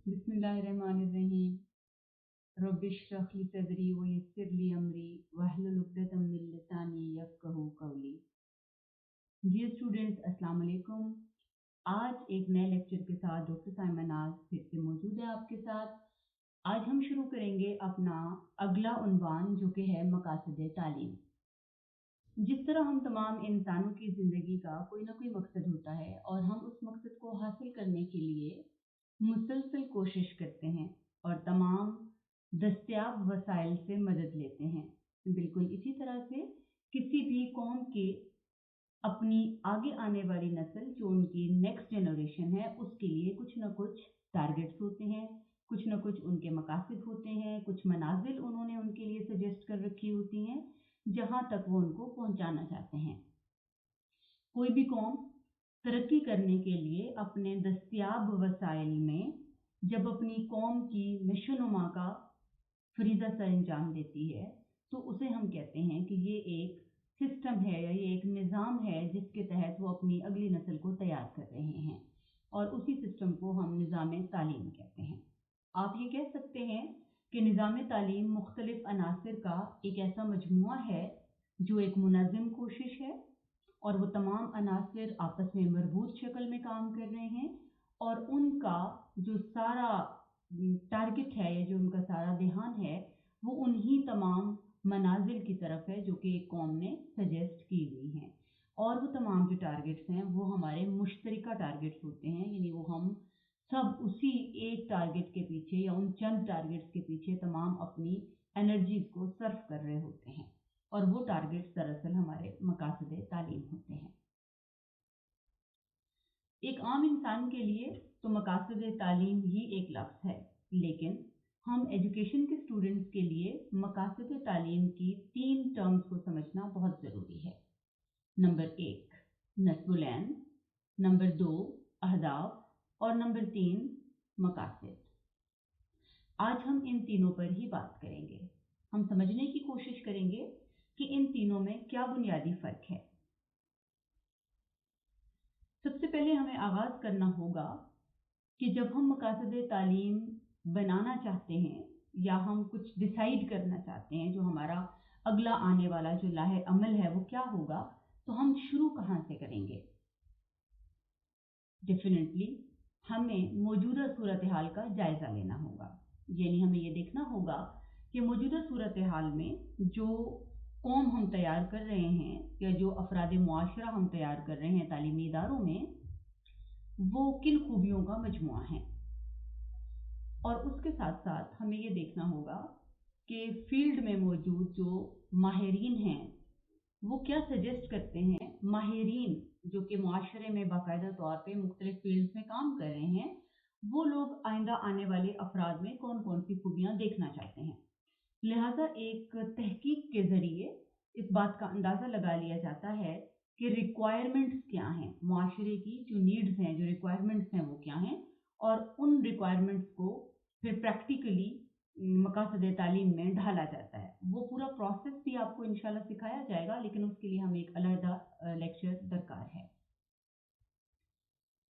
बिस्मिल्लाहिर्रहमानिर्रहीम। रब्बिश्रह ली सदरी व यस्सिर ली अमरी वहलुल उक़दतम मिन लिसानी यफ़क़हू क़ौली। डियर स्टूडेंट्स, अस्सलाम वालेकुम। आज एक नए लेक्चर के साथ डॉक्टर साइमा नाज फिर से मौजूद है आपके साथ। आज हम शुरू करेंगे अपना अगला उन्वान जो कि है मकासद तालीम। जिस तरह हम तमाम इंसानों की ज़िंदगी का कोई ना कोई मकसद होता है और हम उस मकसद को हासिल करने के लिए मुसलसल कोशिश करते हैं और तमाम दस्तयाब वसाइल से मदद लेते हैं, बिल्कुल इसी तरह से किसी भी कौम के अपनी आगे आने वाली नस्ल जो उनकी नेक्स्ट जनरेशन है उसके लिए कुछ ना कुछ टारगेट्स होते हैं, कुछ ना कुछ उनके मकासद होते हैं, कुछ मनाजिल उन्होंने उनके लिए सजेस्ट कर रखी होती हैं जहाँ तक वो उनको पहुँचाना चाहते हैं। कोई भी कौम तरक्की करने के लिए अपने दस्तयाब वसाइल में जब अपनी कौम की नशोनुमा का फरीज़ा सर अंजाम देती है तो उसे हम कहते हैं कि ये एक सिस्टम है या ये एक निज़ाम है जिसके तहत वो अपनी अगली नस्ल को तैयार कर रहे हैं और उसी सिस्टम को हम निज़ाम तालीम कहते हैं। आप ये कह सकते हैं कि निज़ाम तालीम मुख्तलिफ अनासर का एक ऐसा मजमुआ है जो एक मुनज़्ज़म कोशिश है और वो तमाम अनासर आपस में मरबूत शक्ल में काम कर रहे हैं और उनका जो सारा टारगेट है या जो उनका सारा ध्यान है वो उन्हीं तमाम मनाजिल की तरफ है जो कि एक कौम ने सजेस्ट की हुई हैं। और वो तमाम जो टारगेट्स हैं वो हमारे मुश्तरका टारगेट्स होते हैं, यानी वो हम सब उसी एक टारगेट के पीछे या उन चंद टारगेट्स के पीछे तमाम अपनी एनर्जीज को सर्व कर रहे होते हैं और वो टारगेट्स दरअसल हमारे मकासद तालीम होते हैं। एक आम इंसान के लिए तो मकासद तालीम ही एक लफ्ज़ है, लेकिन हम एजुकेशन के स्टूडेंट्स के लिए मकासद तालीम की 3 टर्म्स को समझना बहुत ज़रूरी है। नंबर 1 नस्बुल ऐन, नंबर 2 अहदाफ और नंबर 3 मकासद। आज हम इन तीनों पर ही बात करेंगे। हम समझने की कोशिश करेंगे कि इन तीनों में क्या बुनियादी फ़र्क है। सबसे पहले हमें आगाज़ करना होगा कि जब हम मकासद तालीम बनाना चाहते हैं या हम कुछ डिसाइड करना चाहते हैं जो हमारा अगला आने वाला जो लाहे अमल है वो क्या होगा, तो हम शुरू कहाँ से करेंगे। डेफिनेटली हमें मौजूदा सूरत हाल का जायज़ा लेना होगा, यानी हमें ये देखना होगा कि मौजूदा सूरत हाल में जो कौम हम तैयार कर रहे हैं या जो अफराद मुआशरा हम तैयार कर रहे हैं तालीमी इदारों में वो किन खूबियों का मजमुआ है। और उसके साथ साथ हमें ये देखना होगा कि फील्ड में मौजूद जो माहिरीन हैं वो क्या सजेस्ट करते हैं। माहिरीन जो कि मुआशरे में बाकायदा तौर पे मुख्तलिफ फील्ड्स में काम कर रहे हैं, वो लोग आइंदा आने वाले अफराद में कौन कौन सी खूबियाँ देखना चाहते हैं। लिहाजा एक तहकीक के ज़रिए इस बात का अंदाज़ा लगा लिया जाता है कि रिक्वायरमेंट्स क्या हैं, मुआशरे की जो नीड्स हैं, जो रिक्वायरमेंट्स हैं वो क्या हैं, और उन रिक्वायरमेंट्स को फिर प्रैक्टिकली मकासद तालीम में ढाला जाता है। वो पूरा प्रोसेस भी आपको इंशाल्लाह सिखाया जाएगा, लेकिन उसके लिए हमें एक अलहदा लेक्चर दरकार है।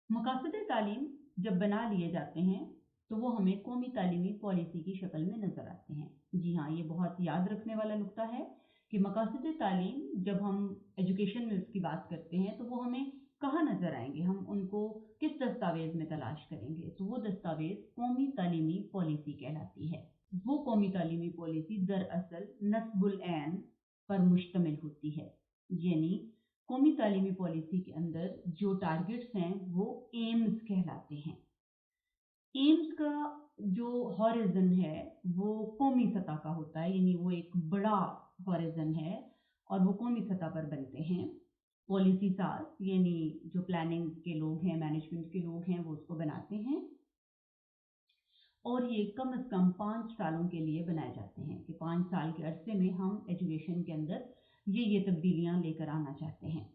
मकासद तालीम जब बना लिए जाते हैं तो वो हमें कौमी तालीमी पॉलिसी की शक्ल में नज़र आते हैं। जी हाँ, ये बहुत याद रखने वाला नुक्ता है कि मकासद तालीम जब हम एजुकेशन में उसकी बात करते हैं तो वो हमें कहाँ नज़र आएंगे, हम उनको किस दस्तावेज़ में तलाश करेंगे, तो वो दस्तावेज़ कौमी तालीमी पॉलिसी कहलाती है। वो कौमी तालीमी पॉलिसी दरअसल नस्बुल ऐन पर मुश्तमिल होती है, यानी कौमी तालीमी पॉलिसी के अंदर जो टारगेट्स हैं वो एम्स कहलाते हैं। एम्स का जो हॉरिज़न है वो कौमी सतह का होता है, यानी वो एक बड़ा हॉरिज़न है और वो कौमी सतह पर बनते हैं। पॉलिसी साज यानी जो प्लानिंग के लोग हैं, मैनेजमेंट के लोग हैं, वो उसको बनाते हैं और ये कम से कम 5 सालों के लिए बनाए जाते हैं कि 5 साल के अरसे में हम एजुकेशन के अंदर ये तब्दीलियां लेकर आना चाहते हैं।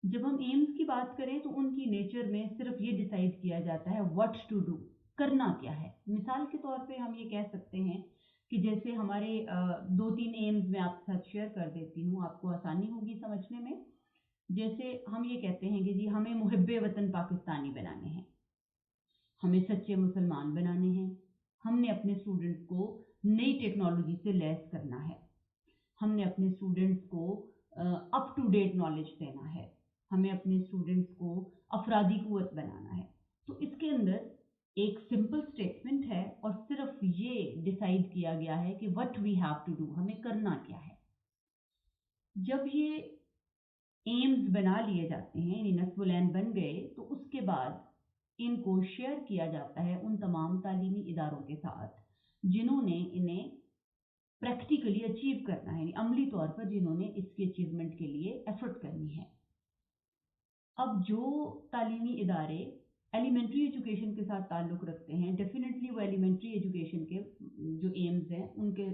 जब हम एम्स की बात करें तो उनकी नेचर में सिर्फ ये डिसाइड किया जाता है व्हाट टू डू, करना क्या है। मिसाल के तौर पे हम ये कह सकते हैं कि जैसे हमारे 2-3 एम्स मैं आपके साथ शेयर कर देती हूँ, आपको आसानी होगी समझने में। जैसे हम ये कहते हैं कि जी हमें मुहिब्बे वतन पाकिस्तानी बनाने हैं, हमें सच्चे मुसलमान बनाने हैं, हमने अपने स्टूडेंट्स को नई टेक्नोलॉजी से लैस करना है, हमने अपने स्टूडेंट्स को अप टू डेट नॉलेज देना है, हमें अपने स्टूडेंट्स को अफरादी कुव्वत बनाना है। तो इसके अंदर एक सिंपल स्टेटमेंट है और सिर्फ ये डिसाइड किया गया है कि what we have to do, हमें करना क्या है। जब ये एम्स बना लिए जाते हैं, यानी नस्बुल ऐन बन गए, तो उसके बाद इनको शेयर किया जाता है उन तमाम तालीमी इदारों के साथ जिन्होंने इन्हें प्रैक्टिकली अचीव करना है, यानी अमली तौर पर जिन्होंने इसकी अचीवमेंट के लिए एफर्ट करनी है। अब जो तालीमी इदारे एलिमेंट्री एजुकेशन के साथ ताल्लुक़ रखते हैं, डेफिनेटली वो एलिमेंट्री एजुकेशन के जो एम्स हैं उनके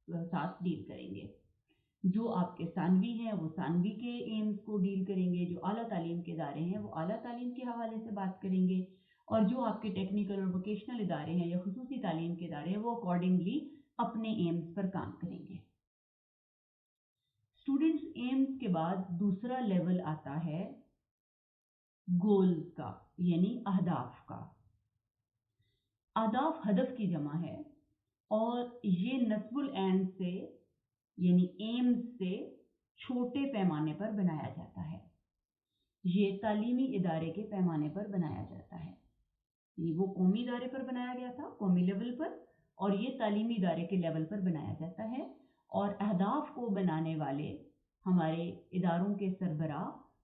साथ डील करेंगे। जो आपके सानवी हैं वो सानवी के एम्स को डील करेंगे, जो आला तालीम के इदारे हैं वो आला तालीम के हवाले से बात करेंगे, और जो आपके टेक्निकल और वोकेशनल इदारे हैं या खुसूसी तालीम के इदारे हैं वो अकॉर्डिंगली अपने एम्स पर काम करेंगे। स्टूडेंट्स एम्स के बाद दूसरा लेवल आता है गोल्स का, यानी अहदाफ का। अहदाफ हदफ की जमा है और ये नस्बुल ऐन से यानी एम्स से छोटे पैमाने पर बनाया जाता है। ये तालीमी इदारे के पैमाने पर बनाया जाता है। ये वो कौमी इदारे पर बनाया गया था, कौमी लेवल पर, और ये तालीमी इदारे के लेवल पर बनाया जाता है। और अहदाफ को बनाने वाले हमारे इदारों के सरबरा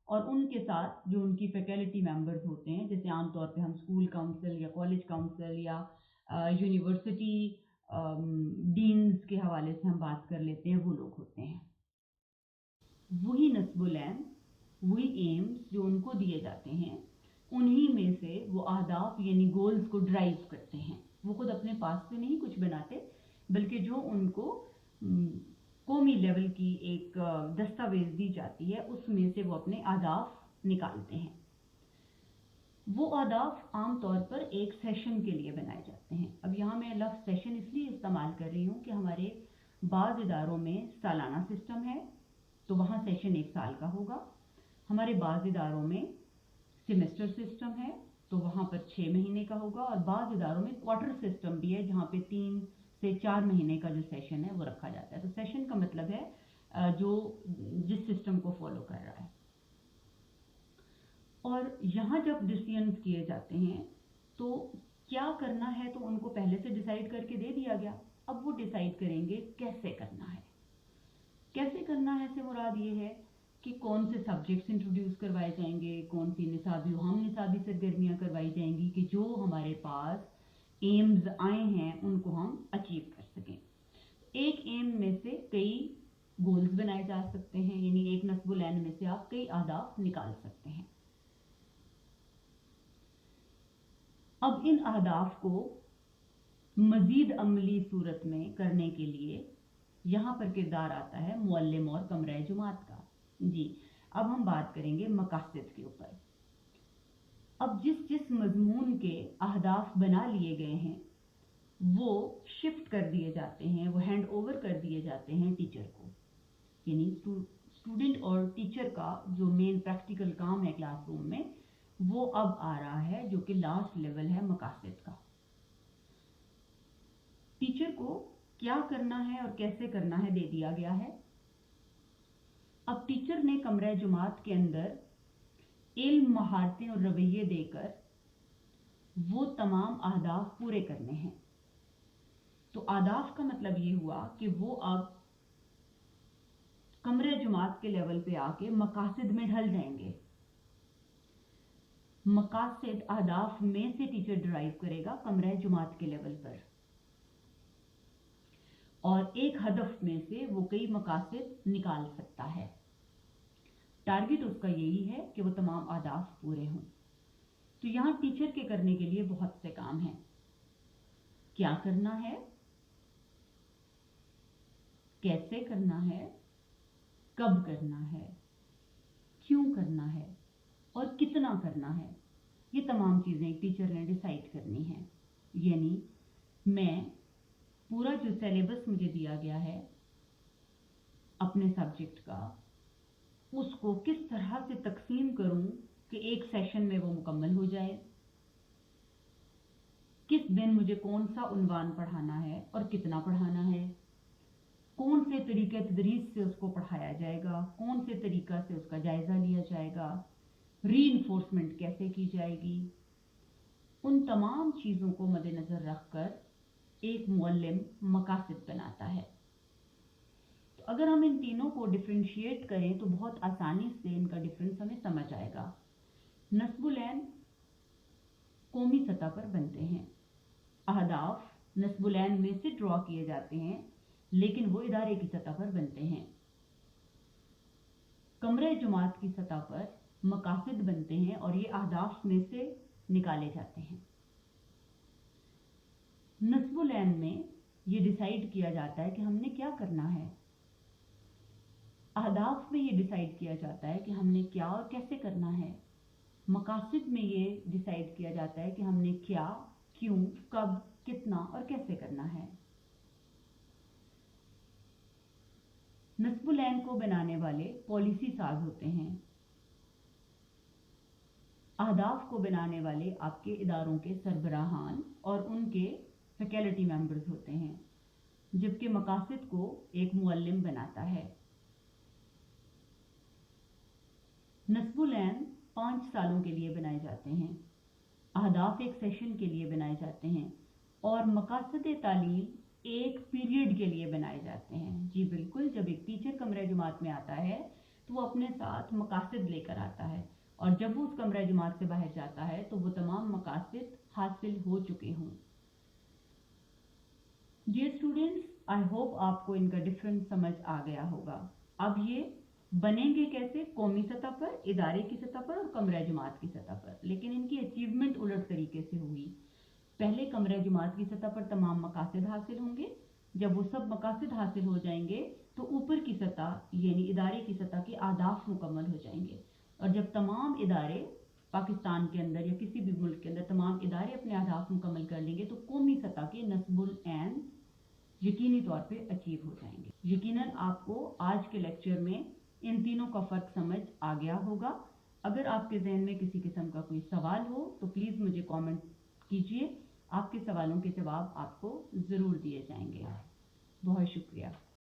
और उनके साथ जो उनकी फैकल्टी मेंबर्स होते हैं, जैसे आमतौर पे हम स्कूल काउंसिल या कॉलेज काउंसिल या यूनिवर्सिटी डीन्स के हवाले से हम बात कर लेते हैं, वो लोग होते हैं। वही नस्बुल ऐन, वही एम्स जो उनको दिए जाते हैं, उन्हीं में से वो अहदाफ यानी गोल्स को ड्राइव करते हैं। वो खुद अपने पास से नहीं कुछ बनाते, बल्कि जो उनको कौमी लेवल की एक दस्तावेज दी जाती है उसमें से वो अपने अहदाफ निकालते हैं। वो अहदाफ आमतौर पर एक सेशन के लिए बनाए जाते हैं। अब यहाँ मैं लफ्ज़ सेशन इसलिए इस्तेमाल कर रही हूँ कि हमारे बाज़ इदारों में सालाना सिस्टम है तो वहाँ सेशन 1 साल का होगा। हमारे बाज़ इदारों में सेमेस्टर सिस्टम है तो वहाँ पर 6 महीने का होगा, और बाज़ इदारों में क्वार्टर सिस्टम भी है जहाँ पे 3 से 4 महीने का जो सेशन है वो रखा जाता है। तो सेशन का मतलब है जो जिस सिस्टम को फॉलो कर रहा है। और यहाँ जब डिसीजंस किए जाते हैं तो क्या करना है तो उनको पहले से डिसाइड करके दे दिया गया। अब वो डिसाइड करेंगे कैसे करना है। कैसे करना है से मुराद ये है कि कौन से सब्जेक्ट्स इंट्रोड्यूस करवाए जाएंगे, कौन सी निसाबी सरगर्मियाँ करवाई जाएंगी कि जो हमारे पास एम्स आए हैं उनको हम अचीव कर सकें। एक एम में से कई गोल्स बनाए जा सकते हैं, यानी एक नस्बुल ऐन में से आप कई अहदाफ निकाल सकते हैं। अब इन अहदाफ को मजीद अमली सूरत में करने के लिए यहाँ पर किरदार आता है मुअल्लिम और कमरा जुमात का। जी, अब हम बात करेंगे मकासद के ऊपर। अब जिस मजमून के अहदाफ बना लिए गए हैं वो शिफ्ट कर दिए जाते हैं, वो हैंड ओवर कर दिए जाते हैं टीचर को, यानी स्टूडेंट और टीचर का जो मेन प्रैक्टिकल काम है क्लासरूम में वो अब आ रहा है, जो कि लास्ट लेवल है मकासद का। टीचर को क्या करना है और कैसे करना है दे दिया गया है। अब टीचर ने कमरा जुमात के अंदर इल्म, महारतें और रवैये देकर वो तमाम अहदाफ पूरे करने हैं। तो अहदाफ का मतलब ये हुआ कि वो अब कमरे जुमात के लेवल पे आके मकासद में ढल जाएंगे। मकासद अहदाफ में से टीचर ड्राइव करेगा कमरे जुमात के लेवल पर, और एक हदफ में से वो कई मकासद निकाल सकता है। टारगेट उसका यही है कि वो तमाम अहदाफ पूरे हों। तो यहाँ टीचर के करने के लिए बहुत से काम हैं। क्या करना है, कैसे करना है, कब करना है, क्यों करना है और कितना करना है, ये तमाम चीज़ें एक टीचर ने डिसाइड करनी है। यानी मैं पूरा जो सिलेबस मुझे दिया गया है अपने सब्जेक्ट का, उसको किस तरह से तकसीम करूं कि एक सेशन में वो मुकम्मल हो जाए। दिन मुझे कौन सा उन्वान पढ़ाना है और कितना पढ़ाना है, कौन से तरीके तदरीस से उसको पढ़ाया जाएगा, कौन से तरीका से उसका जायज़ा लिया जाएगा, रीइंफोर्समेंट कैसे की जाएगी, उन तमाम चीज़ों को मद्देनज़र रखकर एक मुअल्लिम मकासिद बनाता है। तो अगर हम इन तीनों को डिफ्रेंशिएट करें तो बहुत आसानी से इनका डिफरेंस हमें समझ आएगा। नस्बुल ऐन कौमी सतह पर बनते हैं, अहदाफ नस्बुल ऐन में से ड्रॉ किए जाते हैं लेकिन वो इदारे की सतह पर बनते हैं। कमरे जमात की सतह पर मकासिद बनते हैं और ये अहदाफ में से निकाले जाते हैं। नस्बुल ऐन में ये डिसाइड किया जाता है कि हमने क्या करना है, अहदाफ में ये डिसाइड किया जाता है कि हमने क्या और कैसे करना है, मकासिद में ये डिसाइड किया जाता है कि हमने क्या, क्यों, कब, कितना और कैसे करना है। नस्बुल ऐन को बनाने वाले पॉलिसी साज होते हैं, अहदाफ को बनाने वाले आपके इदारों के सरबराहान और उनके फैकल्टी मेंबर्स होते हैं, जबकि मकासिद को एक मुअल्लिम बनाता है। नस्बुल ऐन 5 सालों के लिए बनाए जाते हैं, अहदाफ एक सेशन के लिए बनाए जाते हैं और मकासद तालीम एक पीरियड के लिए बनाए जाते हैं। जी बिल्कुल, जब एक टीचर कमरे जमात में आता है तो वो अपने साथ मकासद लेकर आता है और जब वो उस कमरे जमात से बाहर जाता है तो वो तमाम मकासद हासिल हो चुके हों। डियर स्टूडेंट्स, आई होप आपको इनका डिफरेंस समझ आ गया होगा। अब ये बनेंगे कैसे, कौमी सतह पर, इदारे की सतह पर और कमरे जमात की सतह पर, लेकिन इनकी अचीवमेंट उलट तरीके से होगी। पहले कमरे जमात की सतह पर तमाम मकासद हासिल होंगे, जब वो सब मकासद हासिल हो जाएंगे तो ऊपर की सतह यानी इदारे की सतह के अहदाफ मुकम्मल हो जाएंगे और जब तमाम इदारे पाकिस्तान के अंदर या किसी भी मुल्क के अंदर तमाम इदारे अपने अहदाफ मुकम्मल कर लेंगे तो कौमी सतह के नस्बुल ऐन यकीनी तौर पे अचीव हो जाएंगे। यकीनन आपको आज के लेक्चर में इन तीनों का फ़र्क समझ आ गया होगा। अगर आपके जहन में किसी किस्म का कोई सवाल हो तो प्लीज़ मुझे कमेंट कीजिए, आपके सवालों के जवाब आपको ज़रूर दिए जाएंगे। बहुत शुक्रिया।